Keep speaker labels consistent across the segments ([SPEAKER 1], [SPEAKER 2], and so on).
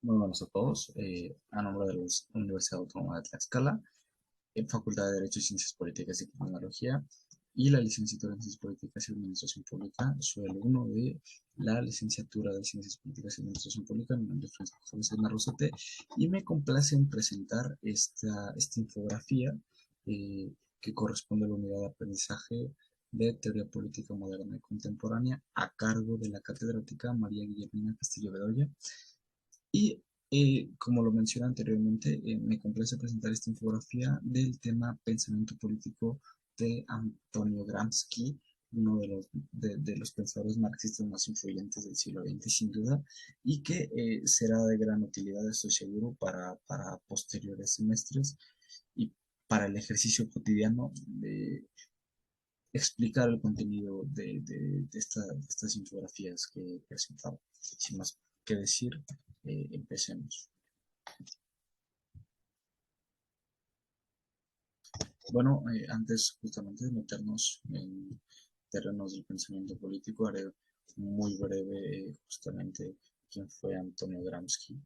[SPEAKER 1] Muy buenos a todos. A nombre de la Universidad Autónoma de Tlaxcala, en Facultad de Derecho y Ciencias Políticas y Criminología y la licenciatura en Ciencias Políticas y Administración Pública, soy alumno de la licenciatura de Ciencias Políticas y Administración Pública. Mi nombre es Francisco Javier Salma Rosete y me complace en presentar esta infografía eh, que corresponde a la unidad de aprendizaje de Teoría Política Moderna y Contemporánea a cargo de la catedrática María Guillermina Castillo Bedoya. Y como lo mencioné anteriormente, me complace presentar esta infografía del tema pensamiento político de Antonio Gramsci, uno de los pensadores marxistas más influyentes del siglo XX, sin duda, y que será de gran utilidad, estoy seguro, para posteriores semestres y para el ejercicio cotidiano de explicar el contenido de estas infografías que he presentado. Sin más que decir, empecemos. Bueno, antes justamente de meternos en terrenos del pensamiento político, haré muy breve justamente quién fue Antonio Gramsci,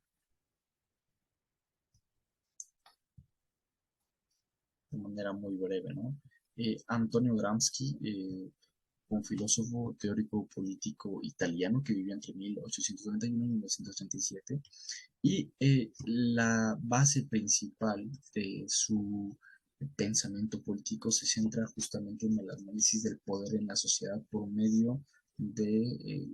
[SPEAKER 1] de manera muy breve, ¿no? Antonio Gramsci fue un filósofo teórico político italiano que vivió entre 1891 y 1937 y la base principal de su pensamiento político se centra justamente en el análisis del poder en la sociedad por medio de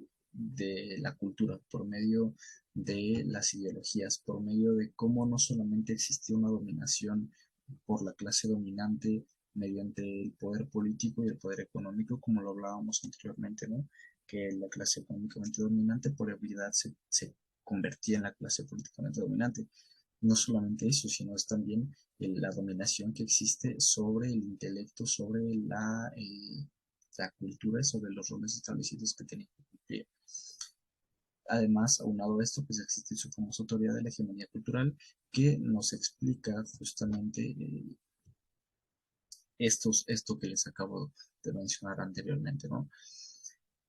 [SPEAKER 1] la cultura, por medio de las ideologías, por medio de cómo no solamente existe una dominación por la clase dominante mediante el poder político y el poder económico, como lo hablábamos anteriormente, ¿no? Que la clase económicamente dominante por habilidad se convertía en la clase políticamente dominante. No solamente eso, sino es también la dominación que existe sobre el intelecto, sobre la cultura y sobre los roles establecidos que tiene que cumplir. Además, aunado a esto, pues existe su famosa teoría de la hegemonía cultural que nos explica justamente esto que les acabo de mencionar anteriormente, ¿no?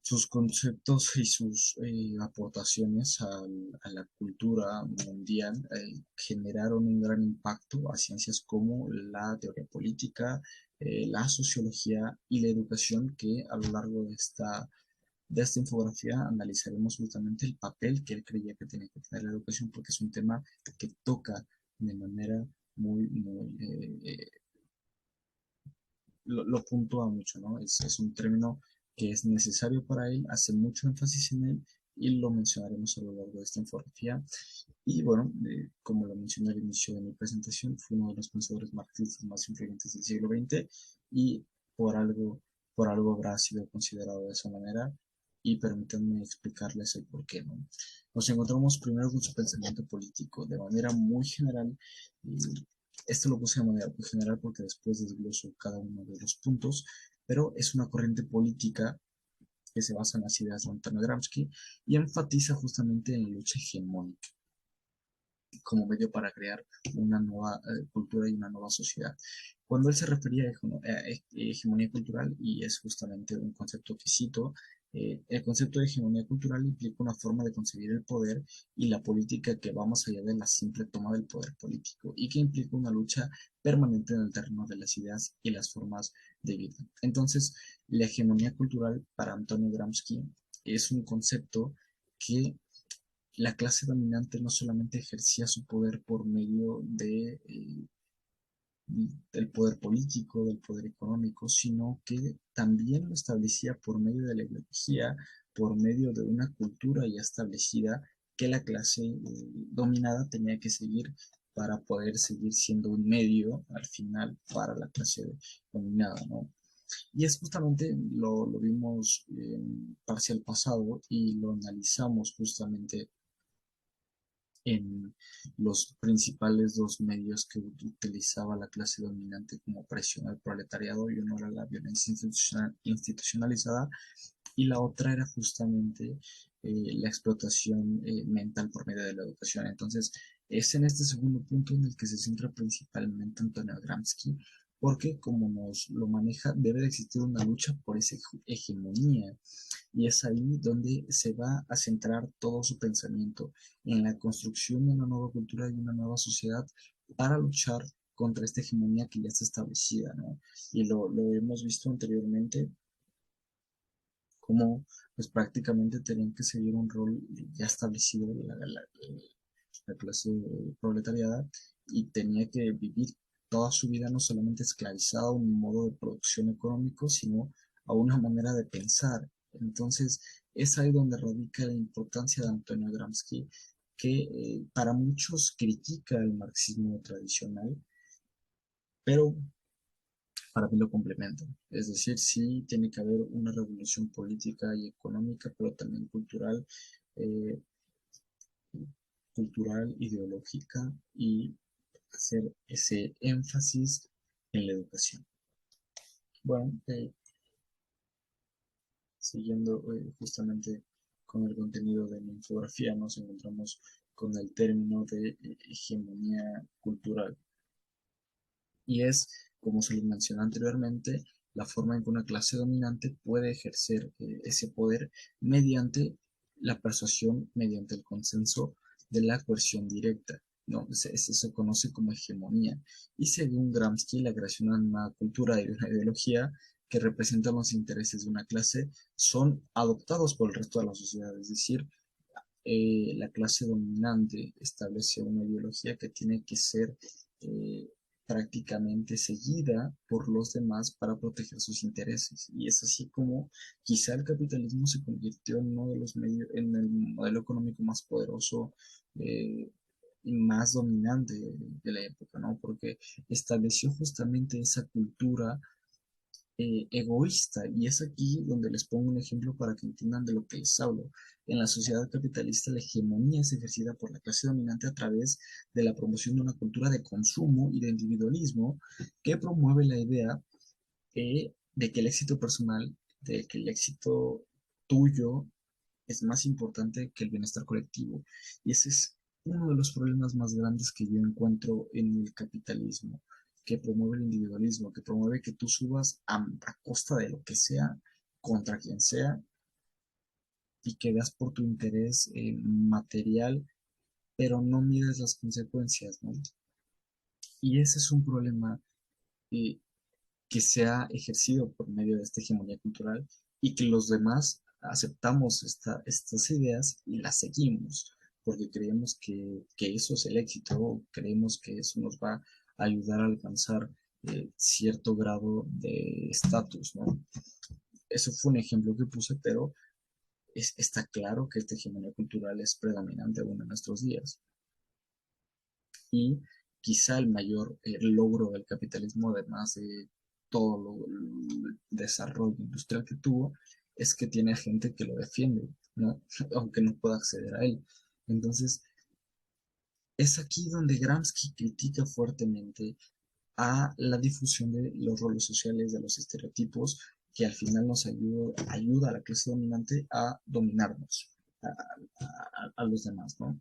[SPEAKER 1] Sus conceptos y sus aportaciones a la cultura mundial generaron un gran impacto a ciencias como la teoría política, la sociología y la educación, que a lo largo de esta infografía analizaremos justamente el papel que él creía que tenía que tener la educación, porque es un tema que toca de manera muy, lo puntúa mucho, ¿no? Es un término que es necesario para él, hace mucho énfasis en él y lo mencionaremos a lo largo de esta infografía. Y bueno, como lo mencioné al inicio de mi presentación, fue uno de los pensadores marxistas más influyentes del siglo XX y por algo, por algo habrá sido considerado de esa manera y permítanme explicarles el por qué, ¿no? Nos encontramos primero con su pensamiento político de manera muy general. Esto lo puse de manera muy general porque después desgloso cada uno de los puntos, pero es una corriente política que se basa en las ideas de Antonio Gramsci y enfatiza justamente en la lucha hegemónica como medio para crear una nueva cultura y una nueva sociedad. Cuando él se refería a hegemonía cultural, y es justamente un concepto que cito, el concepto de hegemonía cultural implica una forma de concebir el poder y la política que va más allá de la simple toma del poder político y que implica una lucha permanente en el terreno de las ideas y las formas de vida. Entonces, la hegemonía cultural para Antonio Gramsci es un concepto que la clase dominante no solamente ejercía su poder por medio del poder político, del poder económico, sino que también lo establecía por medio de la ideología, por medio de una cultura ya establecida que la clase dominada tenía que seguir para poder seguir siendo un medio al final para la clase dominada, ¿no? Y es justamente, lo vimos en parcial pasado y lo analizamos justamente en los principales dos medios que utilizaba la clase dominante como presión al proletariado, y uno era la violencia institucionalizada y la otra era justamente la explotación mental por medio de la educación. Entonces, es en este segundo punto en el que se centra principalmente Antonio Gramsci porque como nos lo maneja, debe de existir una lucha por esa hegemonía. Y es ahí donde se va a centrar todo su pensamiento, en la construcción de una nueva cultura y una nueva sociedad para luchar contra esta hegemonía que ya está establecida, ¿no? Y lo hemos visto anteriormente, como pues prácticamente tenían que seguir un rol ya establecido de la clase proletariada y tenía que vivir toda su vida no solamente esclavizado a un modo de producción económico, sino a una manera de pensar. Entonces, es ahí donde radica la importancia de Antonio Gramsci, que para muchos critica el marxismo tradicional, pero para mí lo complementa. Es decir, sí tiene que haber una revolución política y económica, pero también eh, cultural, ideológica y hacer ese énfasis en la educación. Bueno, siguiendo justamente con el contenido de mi infografía, nos encontramos con el término de hegemonía cultural. Y es, como se les mencionó anteriormente, la forma en que una clase dominante puede ejercer ese poder mediante la persuasión, mediante el consenso de la coerción directa. ¿No? Se conoce como hegemonía. Y según Gramsci, la creación de una cultura y de una ideología que representan los intereses de una clase son adoptados por el resto de la sociedad. Es decir, la clase dominante establece una ideología que tiene que ser eh, prácticamente seguida por los demás para proteger sus intereses. Y es así como quizá el capitalismo se convirtió en uno de los medios, en el modelo económico más poderoso y más dominante de la época, ¿no? Porque estableció justamente esa cultura egoísta. Y es aquí donde les pongo un ejemplo para que entiendan de lo que les hablo. En la sociedad capitalista, la hegemonía es ejercida por la clase dominante a través de la promoción de una cultura de consumo y de individualismo que promueve la idea de que el éxito personal, de que el éxito tuyo es más importante que el bienestar colectivo. Y ese es uno de los problemas más grandes que yo encuentro en el capitalismo, que promueve el individualismo, que promueve que tú subas a costa de lo que sea, contra quien sea, y que veas por tu interés material, pero no mides las consecuencias, ¿no? Y ese es un problema eh, que se ha ejercido por medio de esta hegemonía cultural y que los demás aceptamos estas ideas y las seguimos porque creemos que eso es el éxito, creemos que eso nos va a ayudar a alcanzar cierto grado de estatus, ¿no? Eso fue un ejemplo que puse, pero está claro que esta hegemonía cultural es predominante aún en nuestros días. Y quizá el mayor logro del capitalismo, además de el desarrollo industrial que tuvo, es que tiene gente que lo defiende, ¿no? Aunque no pueda acceder a él. Entonces, es aquí donde Gramsci critica fuertemente a la difusión de los roles sociales, de los estereotipos, que al final ayuda a la clase dominante a dominarnos, a los demás, ¿no?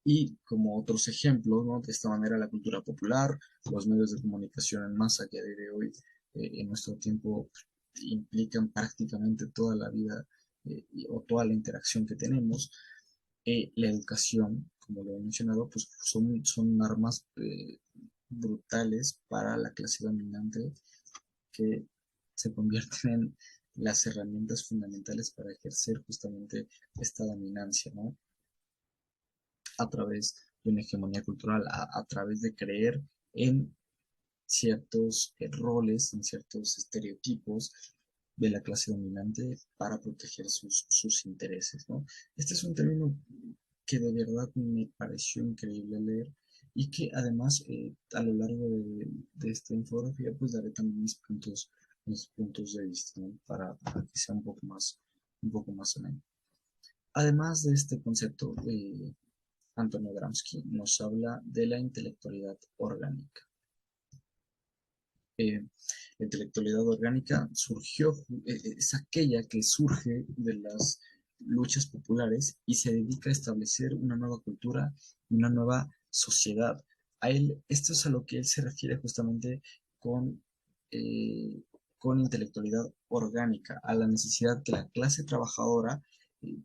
[SPEAKER 1] Y como otros ejemplos, ¿no? De esta manera la cultura popular, los medios de comunicación en masa que a día de hoy en nuestro tiempo implican prácticamente toda la vida o toda la interacción que tenemos, la educación, como lo he mencionado, pues son armas brutales para la clase dominante que se convierten en las herramientas fundamentales para ejercer justamente esta dominancia, ¿no? A través de una hegemonía cultural, a través de creer en ciertos roles, en ciertos estereotipos de la clase dominante para proteger sus intereses, ¿no? Este es un término que de verdad me pareció increíble leer y que además a lo largo de esta infografía pues daré también mis puntos de vista, ¿no? Para que sea un poco más ameno. Además de este concepto, Antonio Gramsci nos habla de la intelectualidad orgánica. La intelectualidad orgánica es aquella que surge de las luchas populares y se dedica a establecer una nueva cultura y una nueva sociedad. A él, esto es a lo que él se refiere justamente con, eh, con intelectualidad orgánica, a la necesidad que la clase trabajadora eh,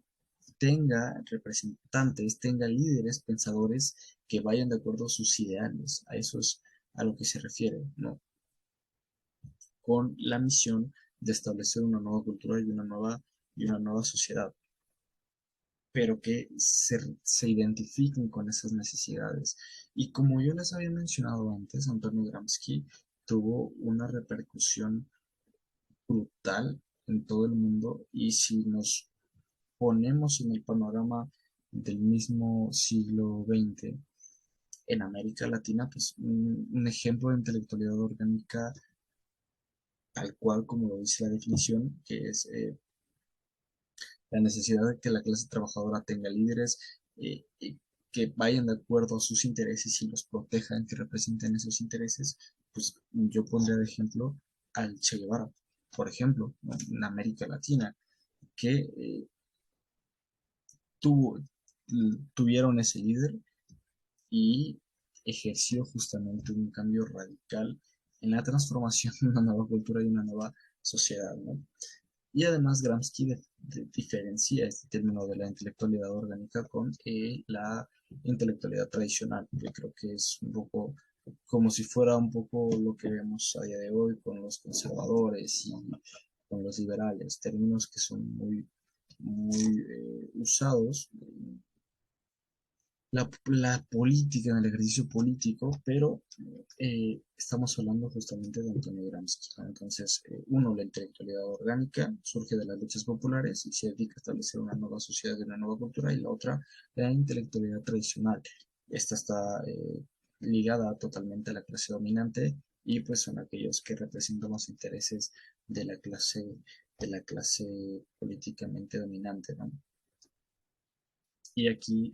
[SPEAKER 1] tenga representantes, tenga líderes, pensadores que vayan de acuerdo a sus ideales. A eso es a lo que se refiere, ¿no? Con la misión de establecer una nueva cultura y una nueva sociedad, pero que se identifiquen con esas necesidades. Y como yo les había mencionado antes, Antonio Gramsci tuvo una repercusión brutal en todo el mundo y si nos ponemos en el panorama del mismo siglo XX, en América Latina, pues un ejemplo de intelectualidad orgánica tal cual como lo dice la definición, que es la necesidad de que la clase trabajadora tenga líderes que vayan de acuerdo a sus intereses y los protejan, que representen esos intereses, pues yo pondría de ejemplo al Che Guevara, por ejemplo, ¿no? En América Latina, que tuvo, tuvieron ese líder y ejerció justamente un cambio radical en la transformación de una nueva cultura y una nueva sociedad, ¿no? Y además Gramsci diferencia este término de la intelectualidad orgánica con la intelectualidad tradicional, que creo que es un poco como si fuera un poco lo que vemos a día de hoy con los conservadores y con los liberales, términos que son muy usados la política, en el ejercicio político, pero estamos hablando justamente de Antonio Gramsci, ¿no? Entonces, uno, la intelectualidad orgánica surge de las luchas populares y se dedica a establecer una nueva sociedad y una nueva cultura, y la otra, la intelectualidad tradicional. Esta está ligada totalmente a la clase dominante y pues son aquellos que representan los intereses de la clase políticamente dominante, ¿no? Y aquí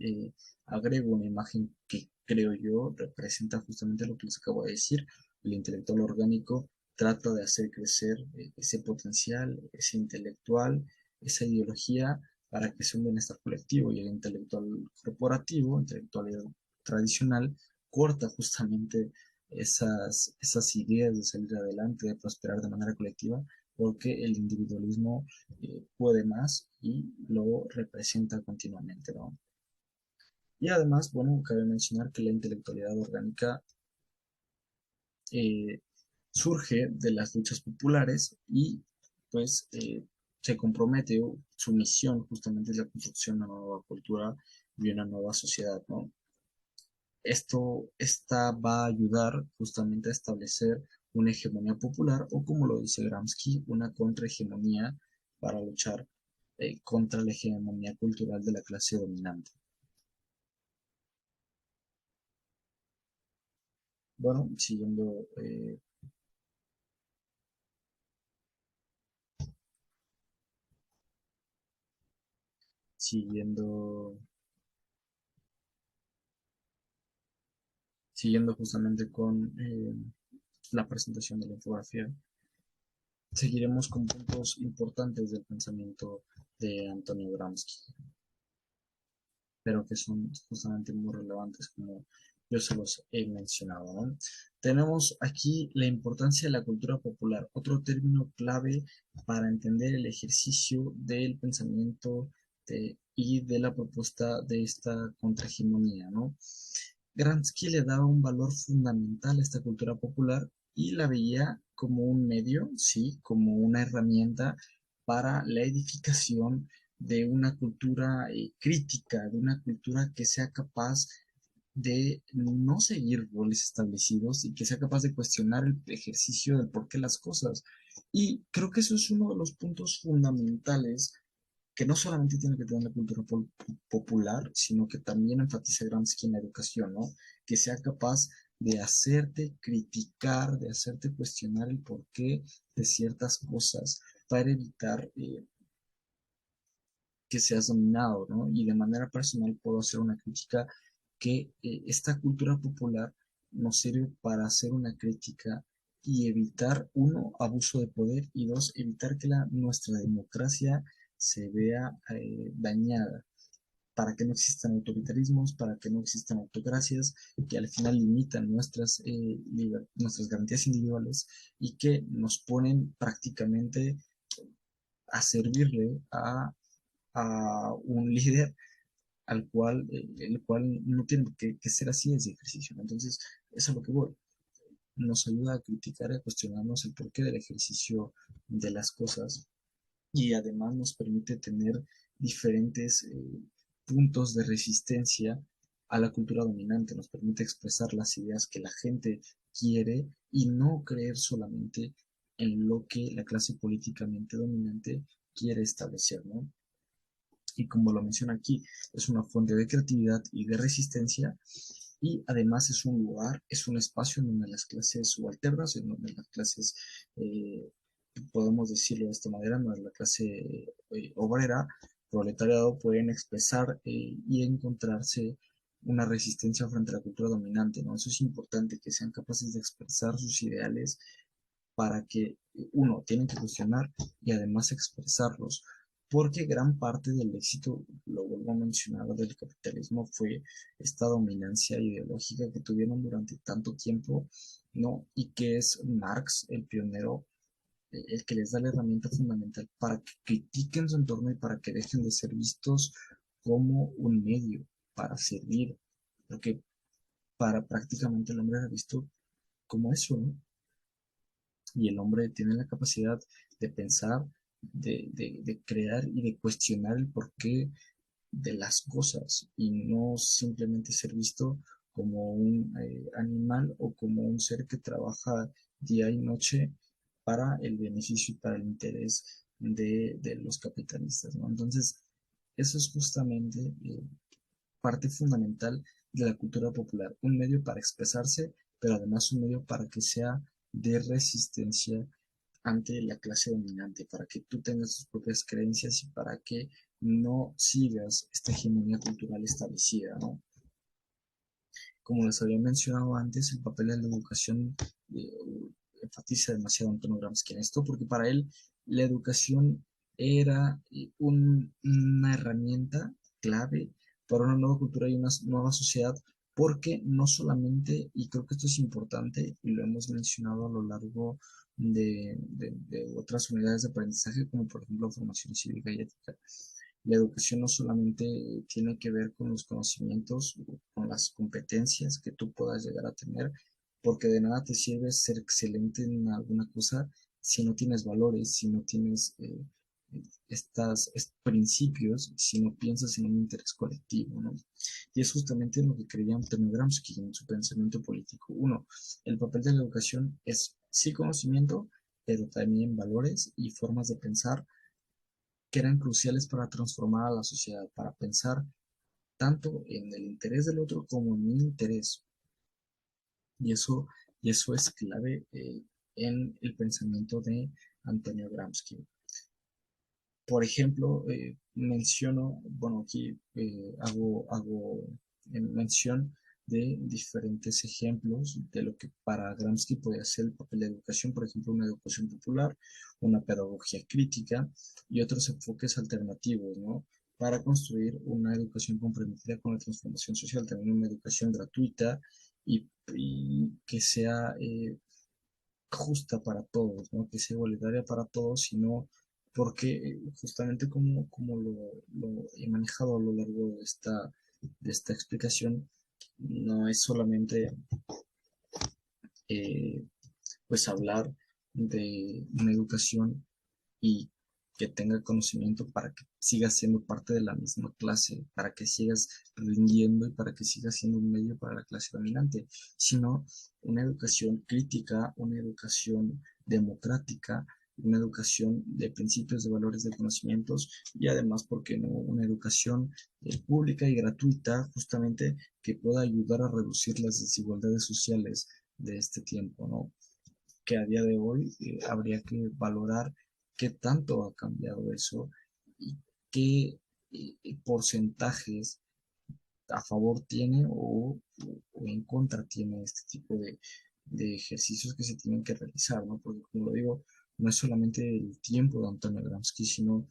[SPEAKER 1] agrego una imagen que creo yo representa justamente lo que les acabo de decir. El intelectual orgánico trata de hacer crecer ese potencial, ese intelectual, esa ideología para que sea un bienestar colectivo. Y el intelectual corporativo, intelectualidad tradicional, corta justamente esas ideas de salir adelante, de prosperar de manera colectiva, porque el individualismo puede más y lo representa continuamente, ¿no? Y además, bueno, cabe mencionar que la intelectualidad orgánica eh, surge de las luchas populares y pues se compromete, o su misión justamente es la construcción de una nueva cultura y una nueva sociedad, ¿no? Esta va a ayudar justamente a establecer una hegemonía popular o como lo dice Gramsci, una contrahegemonía para luchar contra la hegemonía cultural de la clase dominante. Bueno, siguiendo, siguiendo justamente con la presentación de la infografía, seguiremos con puntos importantes del pensamiento de Antonio Gramsci, pero que son justamente muy relevantes como yo se los he mencionado, ¿no? Tenemos aquí la importancia de la cultura popular, otro término clave para entender el ejercicio del pensamiento y de la propuesta de esta contrahegemonía, ¿no? Gramsci le daba un valor fundamental a esta cultura popular y la veía como un medio, sí, como una herramienta para la edificación de una cultura crítica, de una cultura que sea capaz de no seguir roles establecidos y que sea capaz de cuestionar el ejercicio del por qué las cosas. Y creo que eso es uno de los puntos fundamentales que no solamente tiene que tener la cultura popular, sino que también enfatiza Gramsci en la educación, ¿no? Que sea capaz de hacerte criticar, de hacerte cuestionar el porqué de ciertas cosas para evitar que seas dominado, ¿no? Y de manera personal puedo hacer una crítica que esta cultura popular nos sirve para hacer una crítica y evitar, uno, abuso de poder y dos, evitar que nuestra democracia se vea dañada. para que no existan autoritarismos, para que no existan autocracias, que al final limitan nuestras garantías individuales y que nos ponen prácticamente a servirle a un líder el cual no tiene que ser así ese ejercicio, ¿no? Entonces, eso es lo que voy. Nos ayuda a criticar y a cuestionarnos el porqué del ejercicio de las cosas y además nos permite tener diferentes puntos de resistencia a la cultura dominante, nos permite expresar las ideas que la gente quiere y no creer solamente en lo que la clase políticamente dominante quiere establecer, ¿no? Y como lo menciona aquí, es una fuente de creatividad y de resistencia y además es un lugar, es un espacio en donde las clases subalternas, en donde las clases, eh, podemos decirlo de esta manera, no es la clase obrera, proletariado, pueden expresar y encontrarse una resistencia frente a la cultura dominante, ¿no? Eso es importante, que sean capaces de expresar sus ideales para que uno tiene que cuestionar y además expresarlos, porque gran parte del éxito, lo vuelvo a mencionar, del capitalismo fue esta dominancia ideológica que tuvieron durante tanto tiempo, ¿no? Y que es Marx el pionero, el que les da la herramienta fundamental para que critiquen su entorno y para que dejen de ser vistos como un medio para servir, porque para prácticamente el hombre era visto como eso, ¿no? Y el hombre tiene la capacidad de pensar, de crear y de cuestionar el porqué de las cosas y no simplemente ser visto como un animal o como un ser que trabaja día y noche para el beneficio y para el interés de los capitalistas, ¿no? Entonces, eso es justamente parte fundamental de la cultura popular, un medio para expresarse, pero además un medio para que sea de resistencia ante la clase dominante, para que tú tengas tus propias creencias y para que no sigas esta hegemonía cultural establecida, ¿no? Como les había mencionado antes, el papel de la educación enfatiza demasiado Antonio Gramsci en esto, porque para él la educación era una herramienta clave para una nueva cultura y una nueva sociedad, porque no solamente, y creo que esto es importante, y lo hemos mencionado a lo largo de otras unidades de aprendizaje, como por ejemplo formación cívica y ética, la educación no solamente tiene que ver con los conocimientos, con las competencias que tú puedas llegar a tener, porque de nada te sirve ser excelente en alguna cosa si no tienes valores, si no tienes principios, si no piensas en un interés colectivo, ¿no? Y es justamente lo que creía Antonio Gramsci en su pensamiento político. Uno, el papel de la educación es sí conocimiento, pero también valores y formas de pensar que eran cruciales para transformar a la sociedad, para pensar tanto en el interés del otro como en mi interés. Y eso, y eso es clave en el pensamiento de Antonio Gramsci. Por ejemplo, menciono, bueno, aquí hago mención de diferentes ejemplos de lo que para Gramsci podía ser el papel de educación, por ejemplo, una educación popular, una pedagogía crítica y otros enfoques alternativos, ¿no? Para construir una educación comprometida con la transformación social, también una educación gratuita y que sea justa para todos, ¿no? Que sea igualitaria para todos, sino porque justamente como lo he manejado a lo largo de esta explicación, no es solamente eh, pues hablar de una educación y que tenga conocimiento para que sigas siendo parte de la misma clase, para que sigas rindiendo y para que sigas siendo un medio para la clase dominante, sino una educación crítica, una educación democrática, una educación de principios, de valores, de conocimientos y además, ¿por qué no?, una educación pública y gratuita justamente que pueda ayudar a reducir las desigualdades sociales de este tiempo, ¿no? Que a día de hoy habría que valorar qué tanto ha cambiado eso y qué porcentajes a favor tiene o en contra tiene este tipo de ejercicios que se tienen que realizar, ¿no? Porque como lo digo, no es solamente el tiempo de Antonio Gramsci, sino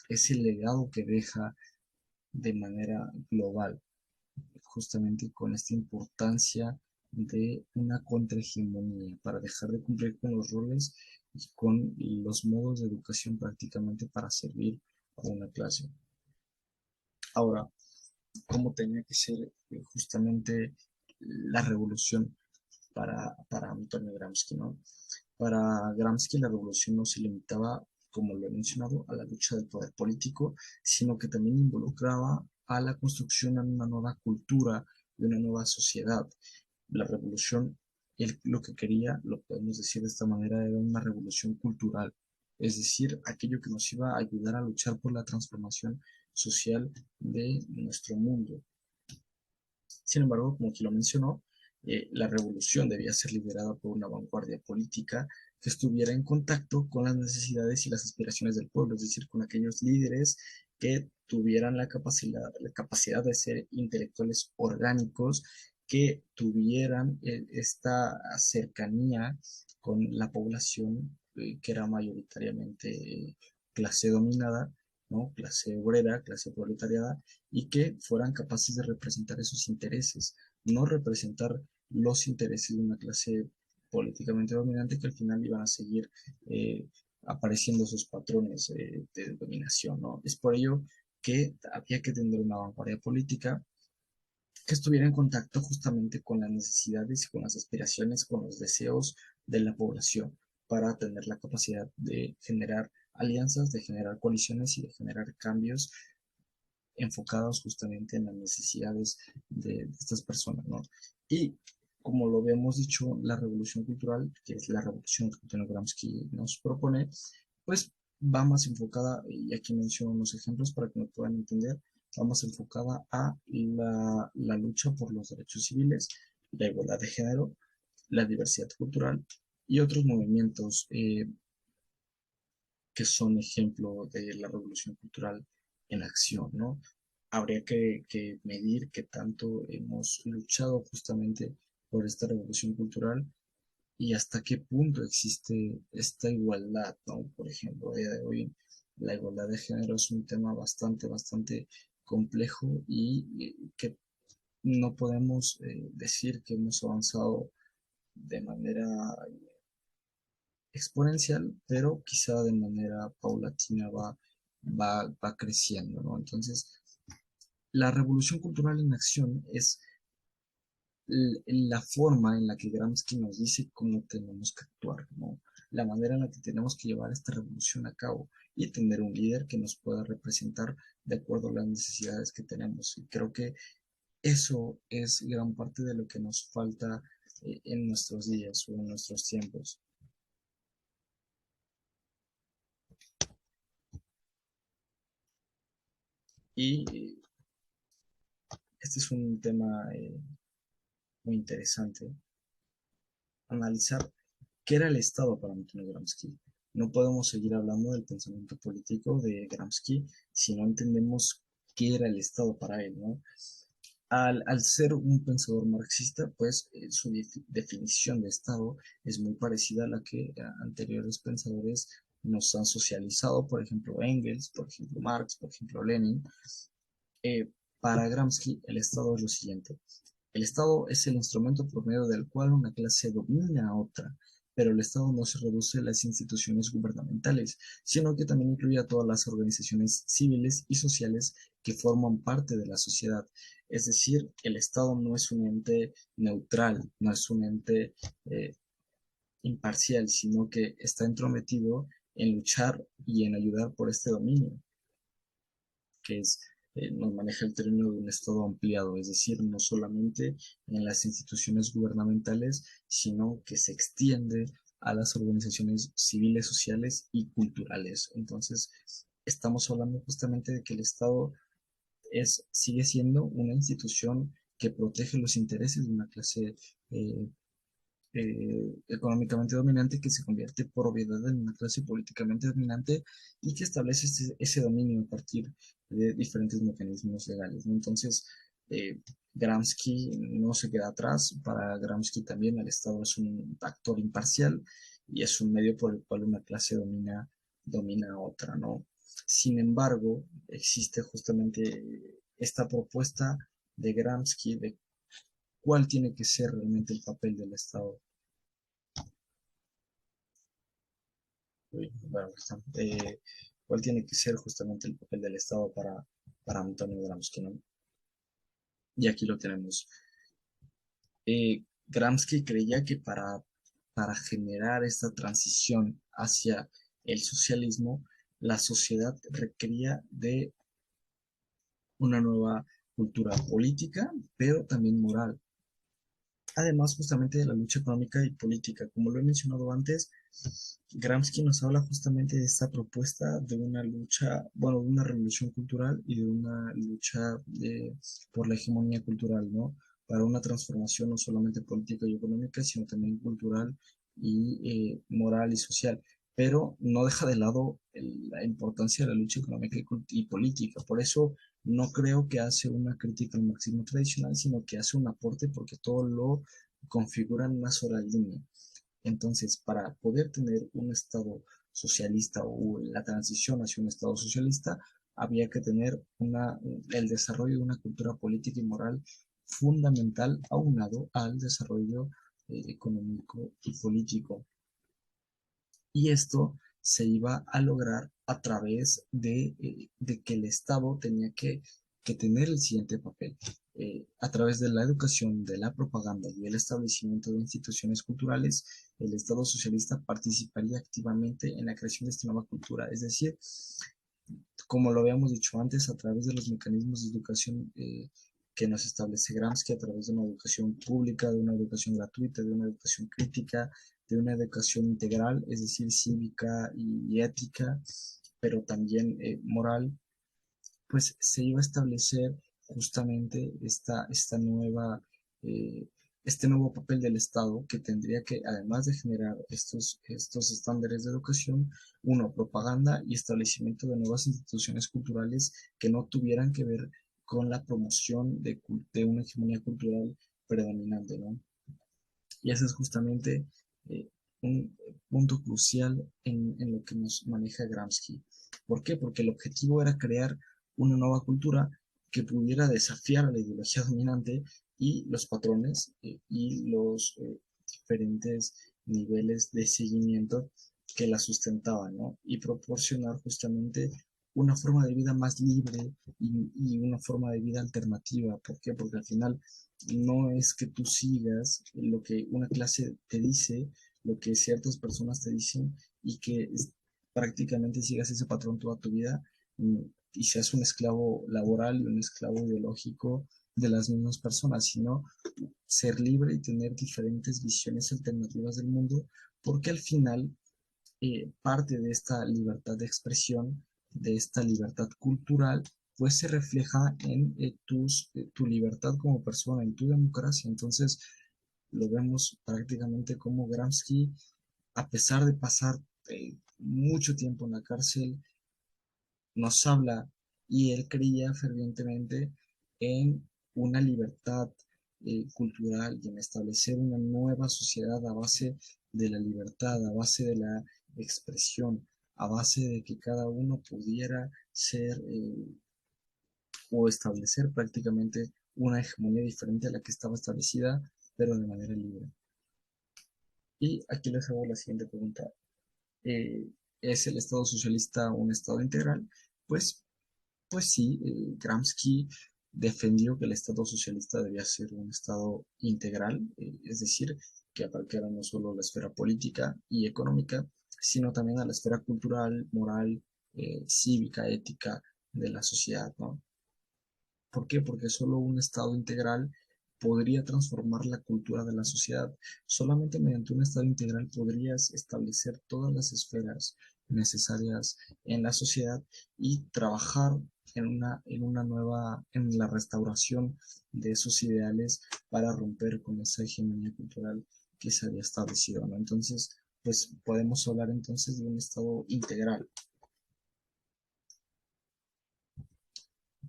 [SPEAKER 1] es el legado que deja de manera global, justamente con esta importancia de una contrahegemonía para dejar de cumplir con los roles y con los modos de educación prácticamente para servir a una clase. Ahora, ¿cómo tenía que ser justamente la revolución para Antonio Gramsci, ¿no? Para Gramsci la revolución no se limitaba, como lo he mencionado, a la lucha del poder político, sino que también involucraba a la construcción de una nueva cultura, de una nueva sociedad. La revolución, él lo que quería, lo podemos decir de esta manera, era una revolución cultural, es decir, aquello que nos iba a ayudar a luchar por la transformación social de nuestro mundo. Sin embargo, como aquí lo mencionó, la revolución debía ser liderada por una vanguardia política que estuviera en contacto con las necesidades y las aspiraciones del pueblo, es decir, con aquellos líderes que tuvieran la capacidad de ser intelectuales orgánicos, que tuvieran esta cercanía con la población que era mayoritariamente clase dominada, ¿no? Clase obrera, clase proletariada, y que fueran capaces de representar esos intereses, no representar los intereses de una clase políticamente dominante que al final iban a seguir eh, apareciendo esos patrones de dominación, ¿no? Es por ello que había que tener una vanguardia política que estuviera en contacto justamente con las necesidades y con las aspiraciones, con los deseos de la población, para tener la capacidad de generar alianzas, de generar coaliciones y de generar cambios enfocados justamente en las necesidades de estas personas, ¿no? Y como lo habíamos dicho, la revolución cultural, que es la revolución que Antonio Gramsci nos propone, pues va más enfocada, y aquí menciono unos ejemplos para que me puedan entender, va más enfocada a la lucha por los derechos civiles, la igualdad de género, la diversidad cultural y otros movimientos que son ejemplo de la revolución cultural en acción, ¿no? Habría que medir qué tanto hemos luchado justamente por esta revolución cultural y hasta qué punto existe esta igualdad, ¿no? Por ejemplo, a día de hoy la igualdad de género es un tema bastante complejo y que no podemos decir que hemos avanzado de manera exponencial, pero quizá de manera paulatina va creciendo, ¿no? Entonces, la revolución cultural en acción es la forma en la que Gramsci nos dice cómo tenemos que actuar, ¿no? La manera en la que tenemos que llevar esta revolución a cabo y tener un líder que nos pueda representar de acuerdo a las necesidades que tenemos. Y creo que eso es gran parte de lo que nos falta en nuestros días o en nuestros tiempos. Y este es un tema muy interesante, analizar qué era el Estado para Antonio Gramsci. No podemos seguir hablando del pensamiento político de Gramsci si no entendemos qué era el Estado para él, ¿no? Al ser un pensador marxista, pues su definición de Estado es muy parecida a la que anteriores pensadores nos han socializado, por ejemplo Engels, por ejemplo Marx, por ejemplo Lenin. Eh, para Gramsci, el Estado es lo siguiente: el Estado es el instrumento por medio del cual una clase domina a otra, pero el Estado no se reduce a las instituciones gubernamentales, sino que también incluye a todas las organizaciones civiles y sociales que forman parte de la sociedad. Es decir, el Estado no es un ente neutral, no es un ente eh, imparcial, sino que está entrometido en luchar y en ayudar por este dominio que es, nos maneja el término de un Estado ampliado, es decir, no solamente en las instituciones gubernamentales, sino que se extiende a las organizaciones civiles, sociales y culturales. Entonces, estamos hablando justamente de que el Estado sigue siendo una institución que protege los intereses de una clase eh, económicamente dominante que se convierte por obviedad en una clase políticamente dominante y que establece ese dominio a partir de diferentes mecanismos legales, ¿no? Entonces, eh, Gramsci no se queda atrás. Para Gramsci también el Estado es un actor imparcial y es un medio por el cual una clase domina a otra, ¿no? Sin embargo, existe justamente esta propuesta de Gramsci de cuál tiene que ser realmente el papel del Estado. Bueno, cuál tiene que ser justamente el papel del Estado para Antonio Gramsci, ¿no? Y aquí lo tenemos. Gramsci creía que para generar esta transición hacia el socialismo, la sociedad requería de una nueva cultura política, pero también moral. Además, justamente de la lucha económica y política. Como lo he mencionado antes, Gramsci nos habla justamente de esta propuesta de una lucha, bueno, de una revolución cultural y de una lucha por la hegemonía cultural, ¿no? Para una transformación no solamente política y económica, sino también cultural y moral y social. Pero no deja de lado la importancia de la lucha económica y política. Por eso no creo que hace una crítica al marxismo tradicional, sino que hace un aporte porque todo lo configura en una sola línea. Entonces, para poder tener un Estado socialista o la transición hacia un Estado socialista, había que tener el desarrollo de una cultura política y moral fundamental aunado al desarrollo económico y político. Y esto se iba a lograr a través de que el Estado tenía que tener el siguiente papel. A través de la educación, de la propaganda y el establecimiento de instituciones culturales, el Estado socialista participaría activamente en la creación de esta nueva cultura. Es decir, como lo habíamos dicho antes, a través de los mecanismos de educación que nos establece Gramsci, a través de una educación pública, de una educación gratuita, de una educación crítica, de una educación integral, es decir, cívica y ética, pero también moral, pues se iba a establecer justamente esta nueva, eh, este nuevo papel del Estado que tendría que, además de generar estos estándares de educación, uno, propaganda y establecimiento de nuevas instituciones culturales que no tuvieran que ver con la promoción de una hegemonía cultural predominante, ¿no? Y ese es justamente eh, un punto crucial en lo que nos maneja Gramsci. ¿Por qué? Porque el objetivo era crear una nueva cultura que pudiera desafiar a la ideología dominante y los patrones y los diferentes niveles de seguimiento que la sustentaban, ¿no? Y proporcionar justamente una forma de vida más libre y una forma de vida alternativa. ¿Por qué? Porque al final no es que tú sigas lo que una clase te dice, lo que ciertas personas te dicen y que prácticamente sigas ese patrón toda tu vida mm, y seas un esclavo laboral y un esclavo ideológico de las mismas personas, sino ser libre y tener diferentes visiones alternativas del mundo, porque al final parte de esta libertad de expresión, de esta libertad cultural, pues se refleja en tu libertad como persona, en tu democracia. Entonces, lo vemos prácticamente como Gramsci, a pesar de pasar mucho tiempo en la cárcel, nos habla y él creía fervientemente en una libertad cultural y en establecer una nueva sociedad a base de la libertad, a base de la expresión, a base de que cada uno pudiera ser o establecer prácticamente una hegemonía diferente a la que estaba establecida, pero de manera libre. Y aquí les hago la siguiente pregunta. Eh, ¿Es el Estado socialista un Estado integral? Pues Pues sí, Gramsci defendió que el Estado socialista debía ser un Estado integral, es decir, que abarcara no solo la esfera política y económica, sino también a la esfera cultural, moral, cívica, ética de la sociedad, ¿no? ¿Por qué? Porque solo un Estado integral podría transformar la cultura de la sociedad. Solamente mediante un Estado integral podrías establecer todas las esferas necesarias en la sociedad y trabajar en la restauración de esos ideales para romper con esa hegemonía cultural que se había establecido, ¿no? Entonces, pues podemos hablar entonces de un Estado integral.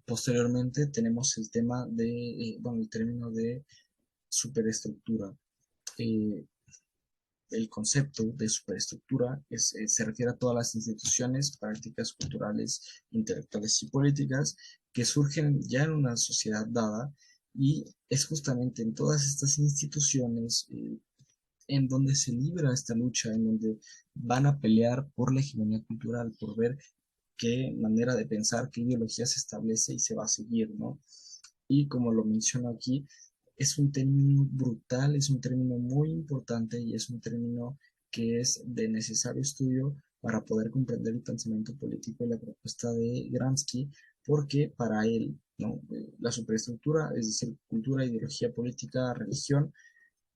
[SPEAKER 1] Posteriormente tenemos el tema bueno, el término de superestructura. Eh, el concepto de superestructura se refiere a todas las instituciones, prácticas culturales, intelectuales y políticas que surgen ya en una sociedad dada y es justamente en todas estas instituciones en donde se libra esta lucha, en donde van a pelear por la hegemonía cultural, por ver qué manera de pensar, qué ideología se establece y se va a seguir, ¿no? Y como lo menciono aquí, es un término brutal, es un término muy importante y es un término que es de necesario estudio para poder comprender el pensamiento político y la propuesta de Gramsci, porque para él, ¿no? La superestructura, es decir, cultura, ideología política, religión,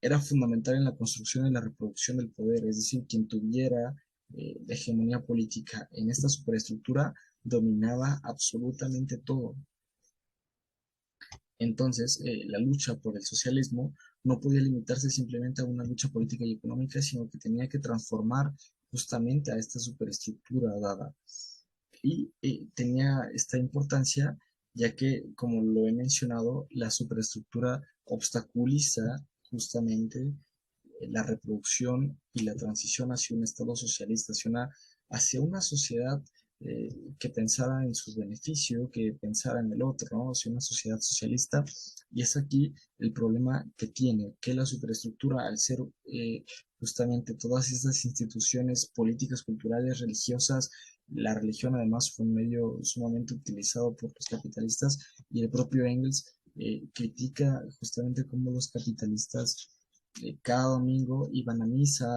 [SPEAKER 1] era fundamental en la construcción y la reproducción del poder, es decir, quien tuviera la hegemonía política en esta superestructura dominaba absolutamente todo. Entonces, la lucha por el socialismo no podía limitarse simplemente a una lucha política y económica, sino que tenía que transformar justamente a esta superestructura dada. Y tenía esta importancia, ya que, como lo he mencionado, la superestructura obstaculiza justamente la reproducción y la transición hacia un Estado socialista, hacia una sociedad eh, que pensara en su beneficio, que pensara en el otro, ¿no? Hacia una sociedad socialista. Y es aquí el problema que tiene, que la superestructura, al ser justamente todas estas instituciones políticas, culturales, religiosas, la religión además fue un medio sumamente utilizado por los capitalistas y el propio Engels critica justamente cómo los capitalistas cada domingo iban a misa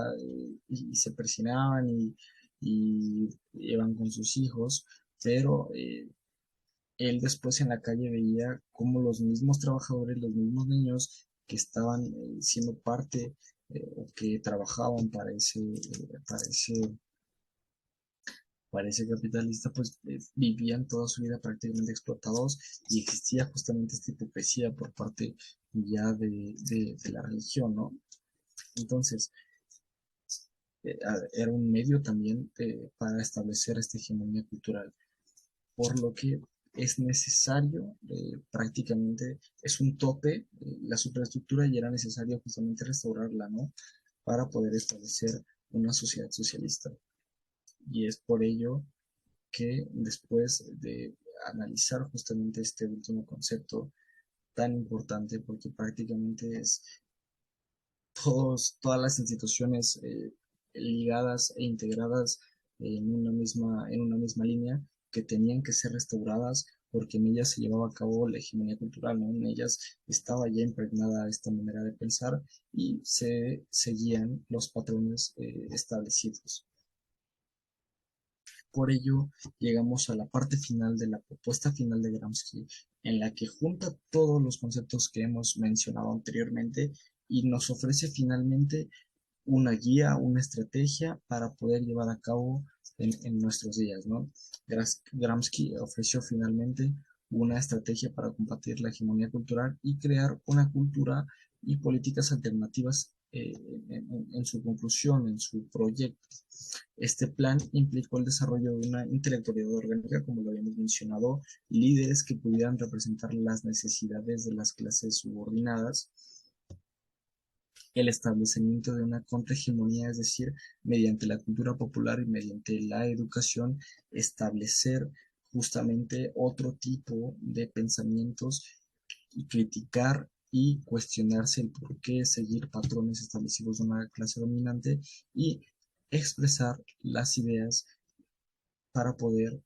[SPEAKER 1] y se persinaban y iban con sus hijos, pero él después en la calle veía cómo los mismos trabajadores, los mismos niños que estaban siendo parte o que trabajaban para ese capitalista, pues vivían toda su vida prácticamente explotados y existía justamente esta hipocresía por parte ya de la religión, ¿no? Entonces, era un medio también para establecer esta hegemonía cultural, por lo que es necesario, prácticamente es un tope, la superestructura y era necesario justamente restaurarla, ¿no? Para poder establecer una sociedad socialista. Y es por ello que después de analizar justamente este último concepto tan importante, porque prácticamente es todas las instituciones ligadas e integradas en una misma línea que tenían que ser restauradas porque en ellas se llevaba a cabo la hegemonía cultural, ¿no? En ellas estaba ya impregnada esta manera de pensar y se seguían los patrones establecidos. Por ello, llegamos a la parte final de la propuesta final de Gramsci, en la que junta todos los conceptos que hemos mencionado anteriormente y nos ofrece finalmente una guía, una estrategia para poder llevar a cabo en nuestros días, ¿no? Gramsci ofreció finalmente una estrategia para combatir la hegemonía cultural y crear una cultura y políticas alternativas en su conclusión, en su proyecto. Este plan implicó el desarrollo de una intelectualidad orgánica, como lo habíamos mencionado, líderes que pudieran representar las necesidades de las clases subordinadas, el establecimiento de una contrahegemonía, es decir, mediante la cultura popular y mediante la educación, establecer justamente otro tipo de pensamientos y criticar y cuestionarse el por qué seguir patrones establecidos de una clase dominante y expresar las ideas para poder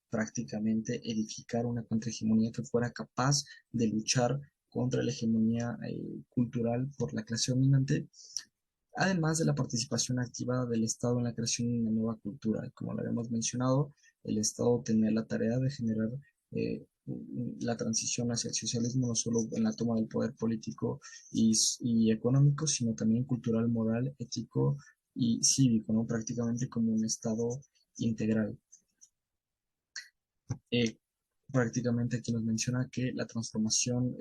[SPEAKER 1] prácticamente edificar una contrahegemonía que fuera capaz de luchar contra la hegemonía cultural por la clase dominante, además de la participación activa del Estado en la creación de una nueva cultura. Como lo habíamos mencionado, el Estado tenía la tarea de generar la transición hacia el socialismo, no solo en la toma del poder político y económico, sino también cultural, moral, ético y cívico, ¿no? Prácticamente como un Estado integral. Eh, Prácticamente aquí nos menciona que la transformación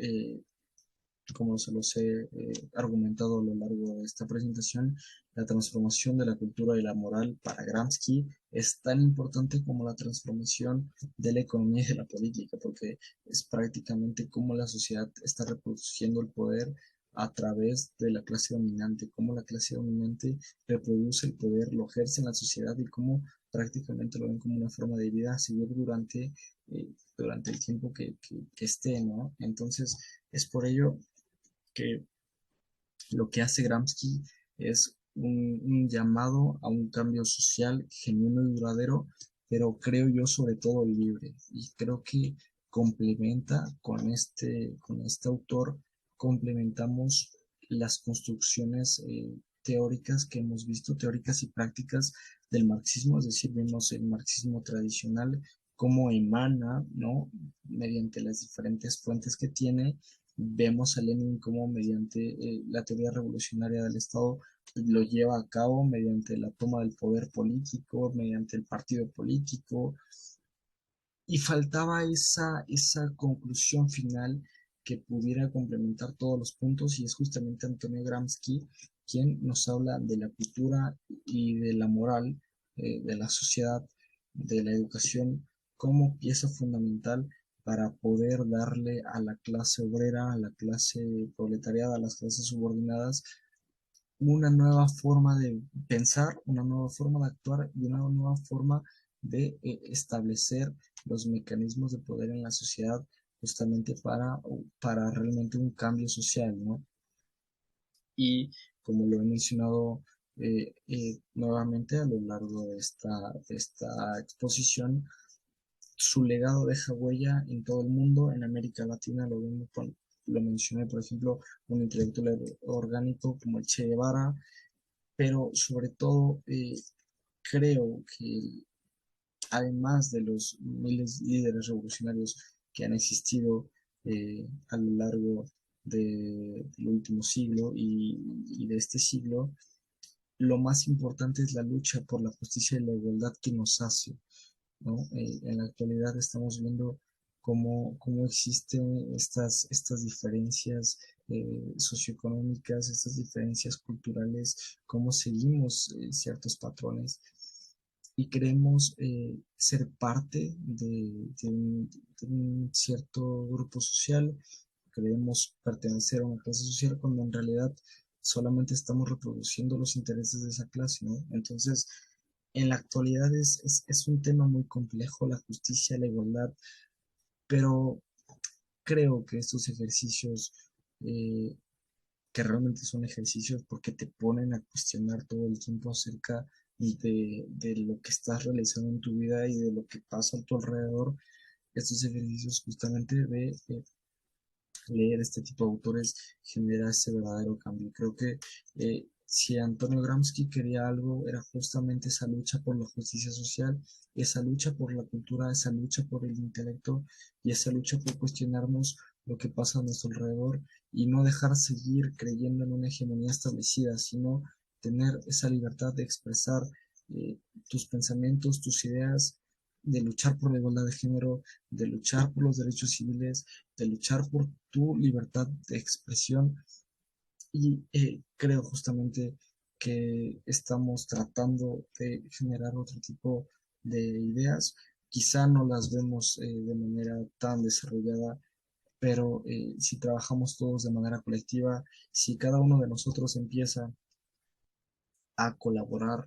[SPEAKER 1] como se los he argumentado a lo largo de esta presentación, la transformación de la cultura y la moral para Gramsci es tan importante como la transformación de la economía y de la política, porque es prácticamente cómo la sociedad está reproduciendo el poder a través de la clase dominante, cómo la clase dominante reproduce el poder, lo ejerce en la sociedad y cómo prácticamente lo ven como una forma de vida a seguir durante el tiempo que esté, ¿no? Entonces, es por ello que lo que hace Gramsci es un llamado a un cambio social genuino y duradero, pero creo yo sobre todo libre. Y creo que complementa con este autor, complementamos las construcciones teóricas que hemos visto, teóricas y prácticas del marxismo, es decir, vemos el marxismo tradicional cómo emana, ¿no? Mediante las diferentes fuentes que tiene. Vemos a Lenin como mediante la teoría revolucionaria del Estado lo lleva a cabo mediante la toma del poder político, mediante el partido político, y faltaba esa conclusión final que pudiera complementar todos los puntos, y es justamente Antonio Gramsci quien nos habla de la cultura y de la moral, de la sociedad, de la educación, como pieza fundamental para poder darle a la clase obrera, a la clase proletariada, a las clases subordinadas, una nueva forma de pensar, una nueva forma de actuar y una nueva forma de establecer los mecanismos de poder en la sociedad justamente para realmente un cambio social, ¿no? Y como lo he mencionado nuevamente a lo largo de esta exposición, su legado deja huella en todo el mundo. En América Latina lo mencioné, por ejemplo, un intelectual orgánico como el Che Guevara, pero sobre todo creo que además de los miles de líderes revolucionarios que han existido a lo largo del último siglo y de este siglo, lo más importante es la lucha por la justicia y la igualdad que nos hace, ¿no? En la actualidad estamos viendo cómo existen estas diferencias socioeconómicas, estas diferencias culturales, cómo seguimos ciertos patrones y queremos ser parte de un cierto grupo social, queremos pertenecer a una clase social cuando en realidad solamente estamos reproduciendo los intereses de esa clase, ¿no? Entonces, en la actualidad es un tema muy complejo, la justicia, la igualdad, pero creo que estos ejercicios, eh, que realmente son ejercicios porque te ponen a cuestionar todo el tiempo acerca de lo que estás realizando en tu vida y de lo que pasa a tu alrededor, estos ejercicios justamente de leer este tipo de autores genera ese verdadero cambio. Creo que si Antonio Gramsci quería algo, era justamente esa lucha por la justicia social, esa lucha por la cultura, esa lucha por el intelecto y esa lucha por cuestionarnos lo que pasa a nuestro alrededor y no dejar seguir creyendo en una hegemonía establecida, sino tener esa libertad de expresar tus pensamientos, tus ideas, de luchar por la igualdad de género, de luchar por los derechos civiles, de luchar por tu libertad de expresión. Y creo justamente que estamos tratando de generar otro tipo de ideas. Quizá no las vemos de manera tan desarrollada, pero si trabajamos todos de manera colectiva, si cada uno de nosotros empieza a colaborar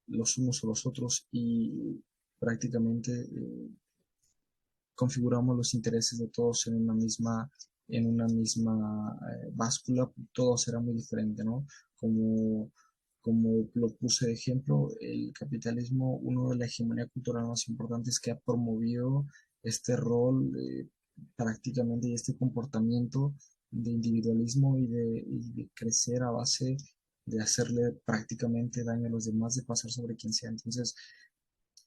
[SPEAKER 1] los unos o los otros y prácticamente configuramos los intereses de todos en una misma báscula, todo será muy diferente, ¿no? Como, como lo puse de ejemplo, el capitalismo, uno de la hegemonía cultural más importantes que ha promovido este rol prácticamente y este comportamiento de individualismo y de crecer a base de hacerle prácticamente daño a los demás, de pasar sobre quien sea. Entonces,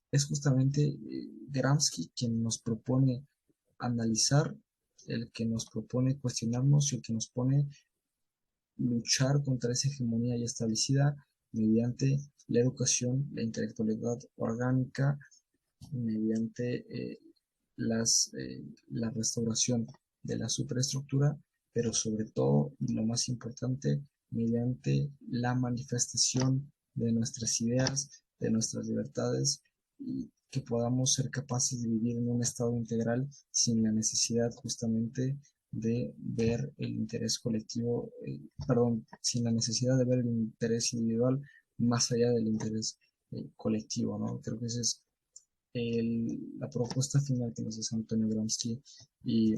[SPEAKER 1] es justamente Gramsci quien nos propone analizar, el que nos propone cuestionarnos y el que nos pone luchar contra esa hegemonía ya establecida mediante la educación, la intelectualidad orgánica, mediante la restauración de la superestructura, pero sobre todo, y lo más importante, mediante la manifestación de nuestras ideas, de nuestras libertades, y que podamos ser capaces de vivir en un estado integral sin la necesidad justamente de ver el interés colectivo, perdón, sin la necesidad de ver el interés individual más allá del interés colectivo, ¿no? Creo que esa es la propuesta final que nos hace Antonio Gramsci y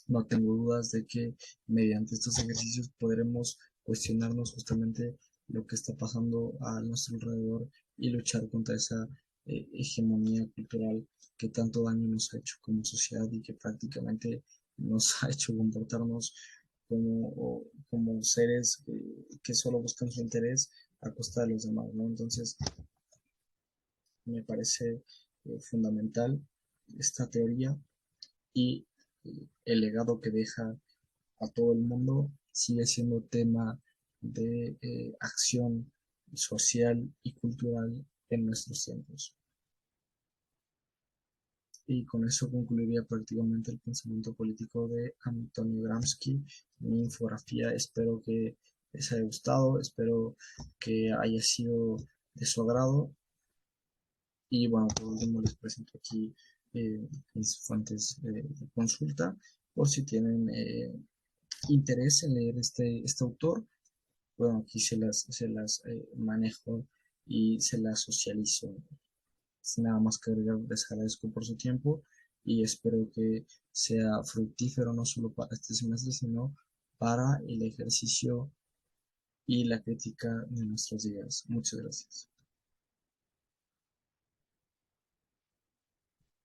[SPEAKER 1] no tengo dudas de que mediante estos ejercicios podremos cuestionarnos justamente lo que está pasando a nuestro alrededor y luchar contra esa hegemonía cultural que tanto daño nos ha hecho como sociedad y que prácticamente nos ha hecho comportarnos como seres que solo buscan su interés a costa de los demás, ¿no? Entonces, me parece fundamental esta teoría y el legado que deja a todo el mundo sigue siendo tema de acción social y cultural en nuestros tiempos. Y con eso concluiría prácticamente el pensamiento político de Antonio Gramsci, mi infografía. Espero que les haya gustado, espero que haya sido de su agrado. Y bueno, por último les presento aquí mis fuentes de consulta por si tienen interés en leer este autor. Bueno, aquí se las manejo y se las socializo. Sin nada más que agregar, les agradezco por su tiempo y espero que sea fructífero no solo para este semestre, sino para el ejercicio y la crítica de nuestros días. Muchas gracias.